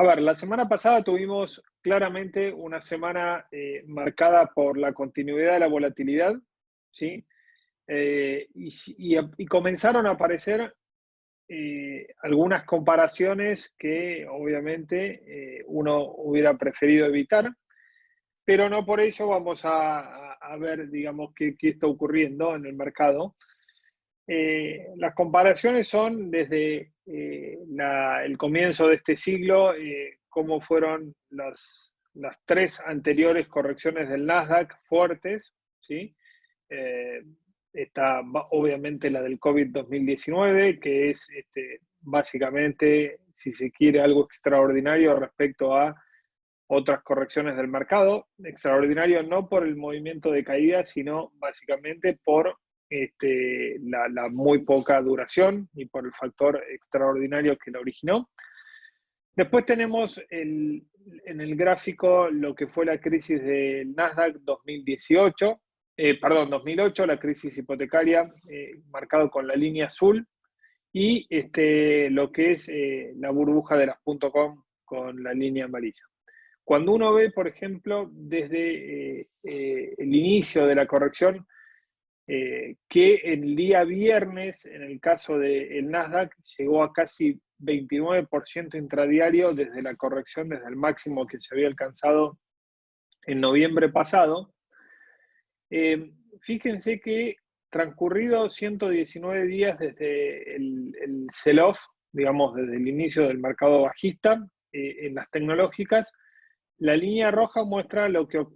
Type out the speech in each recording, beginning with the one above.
A ver, la semana pasada tuvimos claramente una semana marcada por la continuidad de la volatilidad, ¿sí? Y comenzaron a aparecer algunas comparaciones que obviamente uno hubiera preferido evitar, pero no por ello vamos a ver, digamos, qué está ocurriendo en el mercado. Las comparaciones son desde el comienzo de este siglo, cómo fueron las tres anteriores correcciones del Nasdaq fuertes, ¿sí? Eh, Está obviamente la del COVID 2019, que es básicamente, si se quiere, algo extraordinario respecto a otras correcciones del mercado. Extraordinario no por el movimiento de caída, sino básicamente por la muy poca duración y por el factor extraordinario que la originó. Después tenemos en el gráfico lo que fue la crisis del Nasdaq 2018, 2008, la crisis hipotecaria, marcado con la línea azul, y lo que es la burbuja de las .com con la línea amarilla. Cuando uno ve, por ejemplo, desde el inicio de la corrección, que el día viernes, en el caso del Nasdaq, llegó a casi 29% intradiario desde la corrección, desde el máximo que se había alcanzado en noviembre pasado. Fíjense que transcurrido 119 días desde el sell-off, digamos, desde el inicio del mercado bajista en las tecnológicas, la línea roja muestra lo que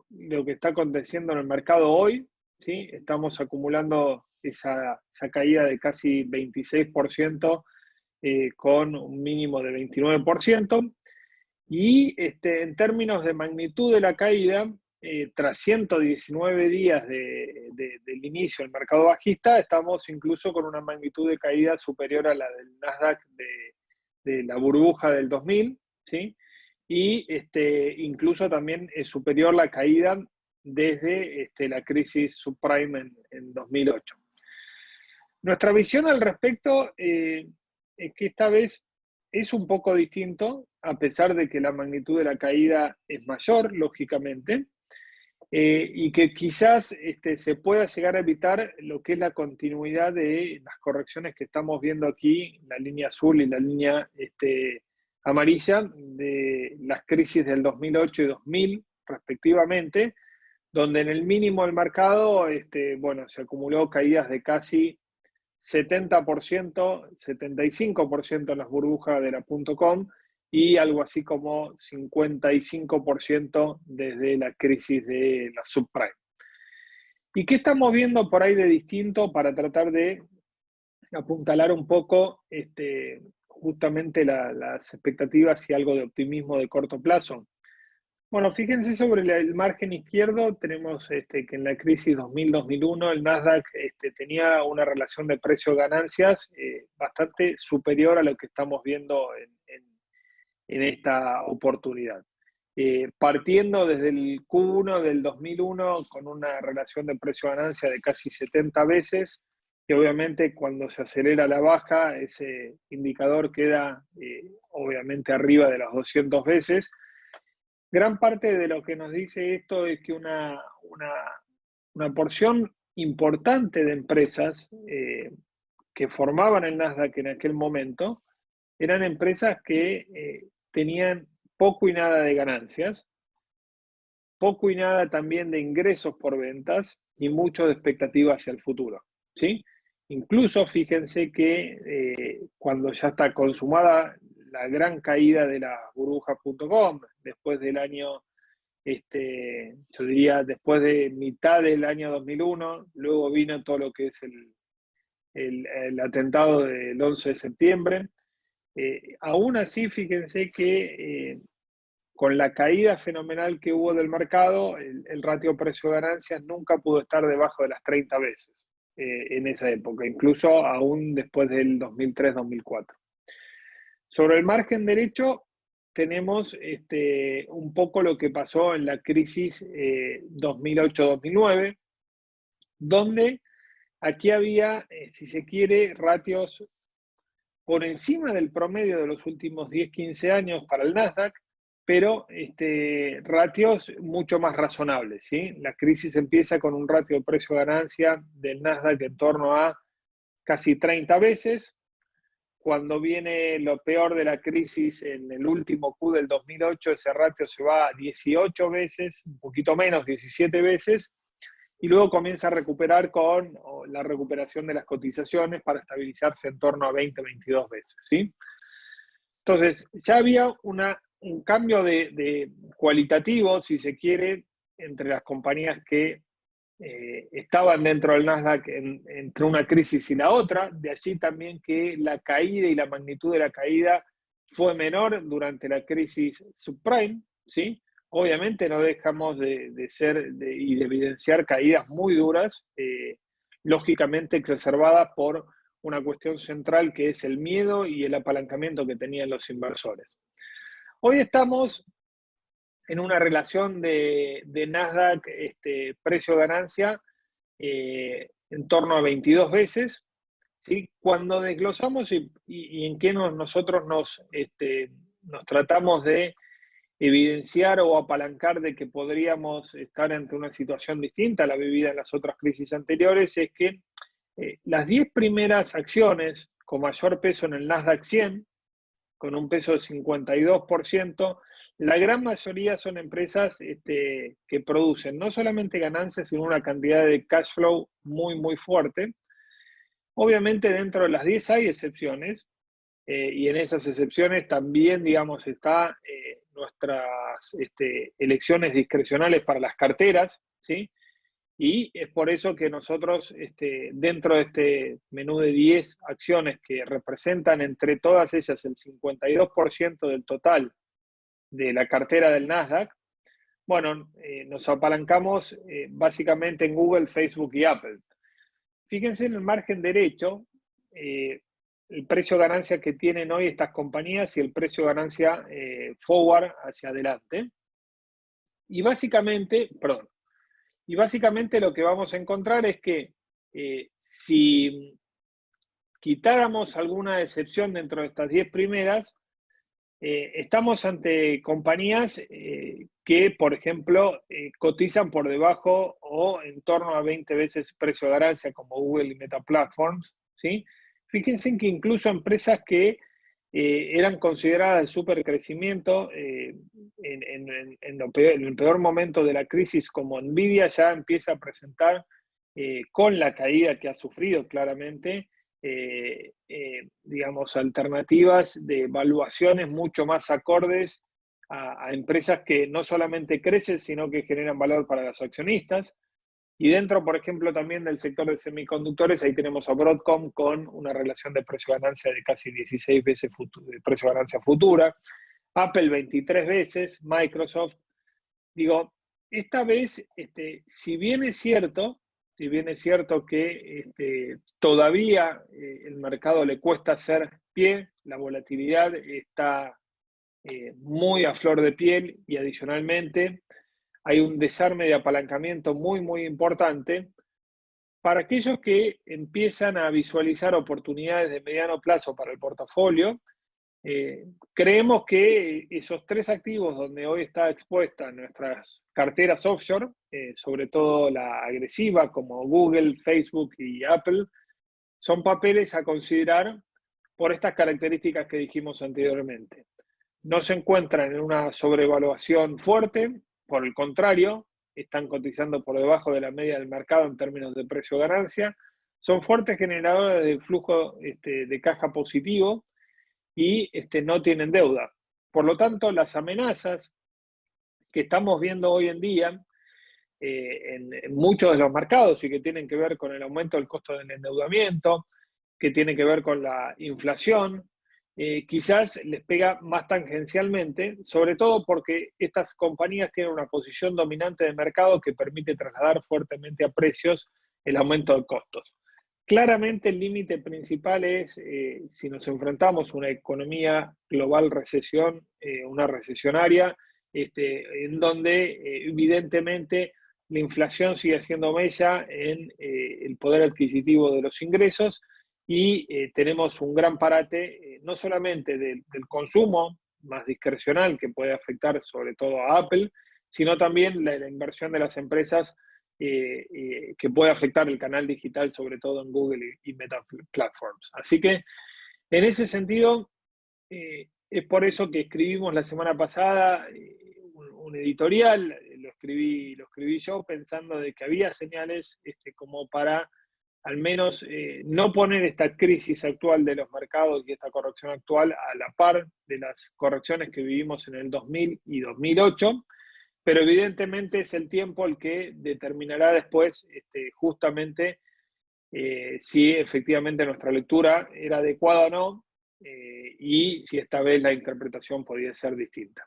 está aconteciendo en el mercado hoy, ¿sí? Estamos acumulando esa caída de casi 26% con un mínimo de 29%. Y en términos de magnitud de la caída, tras 119 días del inicio del mercado bajista, estamos incluso con una magnitud de caída superior a la del Nasdaq de la burbuja del 2000, ¿sí? Y incluso también es superior la caída desde la crisis subprime en 2008. Nuestra visión al respecto es que esta vez es un poco distinto, a pesar de que la magnitud de la caída es mayor, lógicamente, y que quizás se pueda llegar a evitar lo que es la continuidad de las correcciones que estamos viendo aquí, la línea azul y la línea amarilla, de las crisis del 2008 y 2000, respectivamente, donde en el mínimo del mercado bueno, se acumuló caídas de casi 70%, 75% en las burbujas de la .com y algo así como 55% desde la crisis de la subprime. ¿Y qué estamos viendo por ahí de distinto para tratar de apuntalar un poco justamente las expectativas y algo de optimismo de corto plazo? Bueno, fíjense sobre el margen izquierdo, tenemos que en la crisis 2000-2001 el Nasdaq tenía una relación de precio-ganancias bastante superior a lo que estamos viendo en esta oportunidad. Partiendo desde el Q1 del 2001 con una relación de precio-ganancia de casi 70 veces, que obviamente cuando se acelera la baja, ese indicador queda obviamente arriba de las 200 veces. Gran parte de lo que nos dice esto es que una porción importante de empresas que formaban el Nasdaq en aquel momento eran empresas que tenían poco y nada de ganancias, poco y nada también de ingresos por ventas y mucho de expectativa hacia el futuro, ¿sí? Incluso fíjense que cuando ya está consumada la gran caída de la burbuja.com, después del año, yo diría, después de mitad del año 2001, luego vino todo lo que es el atentado del 11 de septiembre. Aún así, fíjense que con la caída fenomenal que hubo del mercado, el ratio precio-ganancias nunca pudo estar debajo de las 30 veces en esa época, incluso aún después del 2003-2004. Sobre el margen derecho, tenemos un poco lo que pasó en la crisis 2008-2009, donde aquí había, si se quiere, ratios por encima del promedio de los últimos 10, 15 años para el Nasdaq, pero ratios mucho más razonables, ¿sí? La crisis empieza con un ratio de precio-ganancia del Nasdaq en torno a casi 30 veces. Cuando viene lo peor de la crisis en el último Q del 2008, ese ratio se va a 18 veces, un poquito menos, 17 veces, y luego comienza a recuperar con la recuperación de las cotizaciones para estabilizarse en torno a 20, 22 veces, ¿sí? Entonces, ya había un cambio de cualitativo, si se quiere, entre las compañías que estaban dentro del Nasdaq entre una crisis y la otra. De allí también que la caída y la magnitud de la caída fue menor durante la crisis subprime, ¿sí? Obviamente no dejamos de evidenciar caídas muy duras, lógicamente exacerbadas por una cuestión central que es el miedo y el apalancamiento que tenían los inversores. Hoy estamos en una relación de Nasdaq precio-ganancia en torno a 22 veces, ¿sí? Cuando desglosamos y en qué nosotros nos tratamos de evidenciar o apalancar de que podríamos estar ante una situación distinta a la vivida en las otras crisis anteriores, es que las 10 primeras acciones con mayor peso en el Nasdaq 100, con un peso del 52%, la gran mayoría son empresas que producen no solamente ganancias, sino una cantidad de cash flow muy, muy fuerte. Obviamente dentro de las 10 hay excepciones, y en esas excepciones también, digamos, está nuestras elecciones discrecionales para las carteras, ¿sí? Y es por eso que nosotros, dentro de este menú de 10 acciones que representan entre todas ellas el 52% del total de la cartera del Nasdaq, bueno, nos apalancamos básicamente en Google, Facebook y Apple. Fíjense en el margen derecho, el precio ganancia que tienen hoy estas compañías y el precio ganancia forward hacia adelante. Y básicamente lo que vamos a encontrar es que si quitáramos alguna excepción dentro de estas 10 primeras, estamos ante compañías que, por ejemplo, cotizan por debajo o en torno a 20 veces precio de ganancia, como Google y Meta Platforms, ¿sí? Fíjense que incluso empresas que eran consideradas de supercrecimiento en el peor momento de la crisis, como Nvidia, ya empieza a presentar, con la caída que ha sufrido claramente, digamos, alternativas de evaluaciones mucho más acordes a empresas que no solamente crecen, sino que generan valor para los accionistas. Y dentro, por ejemplo, también del sector de semiconductores, ahí tenemos a Broadcom con una relación de precio-ganancia de casi 16 veces de precio-ganancia futura, Apple 23 veces, Microsoft. Digo, esta vez, si bien es cierto que todavía el mercado le cuesta hacer pie, la volatilidad está muy a flor de piel y adicionalmente hay un desarme de apalancamiento muy, muy importante. Para aquellos que empiezan a visualizar oportunidades de mediano plazo para el portafolio, creemos que esos 3 activos donde hoy está expuesta nuestras carteras offshore, sobre todo la agresiva como Google, Facebook y Apple, son papeles a considerar por estas características que dijimos anteriormente. No se encuentran en una sobrevaluación fuerte, por el contrario, están cotizando por debajo de la media del mercado en términos de precio-ganancia, son fuertes generadores de flujo de caja positivo y no tienen deuda. Por lo tanto, las amenazas que estamos viendo hoy en día en muchos de los mercados y que tienen que ver con el aumento del costo del endeudamiento, que tiene que ver con la inflación, quizás les pega más tangencialmente, sobre todo porque estas compañías tienen una posición dominante de mercado que permite trasladar fuertemente a precios el aumento de costos. Claramente el límite principal es si nos enfrentamos a una economía global recesión, una recesionaria, en donde evidentemente la inflación sigue haciendo mella en el poder adquisitivo de los ingresos y tenemos un gran parate, no solamente del consumo más discrecional que puede afectar sobre todo a Apple, sino también la inversión de las empresas que puede afectar el canal digital, sobre todo en Google y Meta Platforms. Así que en ese sentido, es por eso que escribimos la semana pasada un editorial, lo escribí yo pensando de que había señales como para al menos no poner esta crisis actual de los mercados y esta corrección actual a la par de las correcciones que vivimos en el 2000 y 2008, pero evidentemente es el tiempo el que determinará después justamente si efectivamente nuestra lectura era adecuada o no, y si esta vez la interpretación podía ser distinta.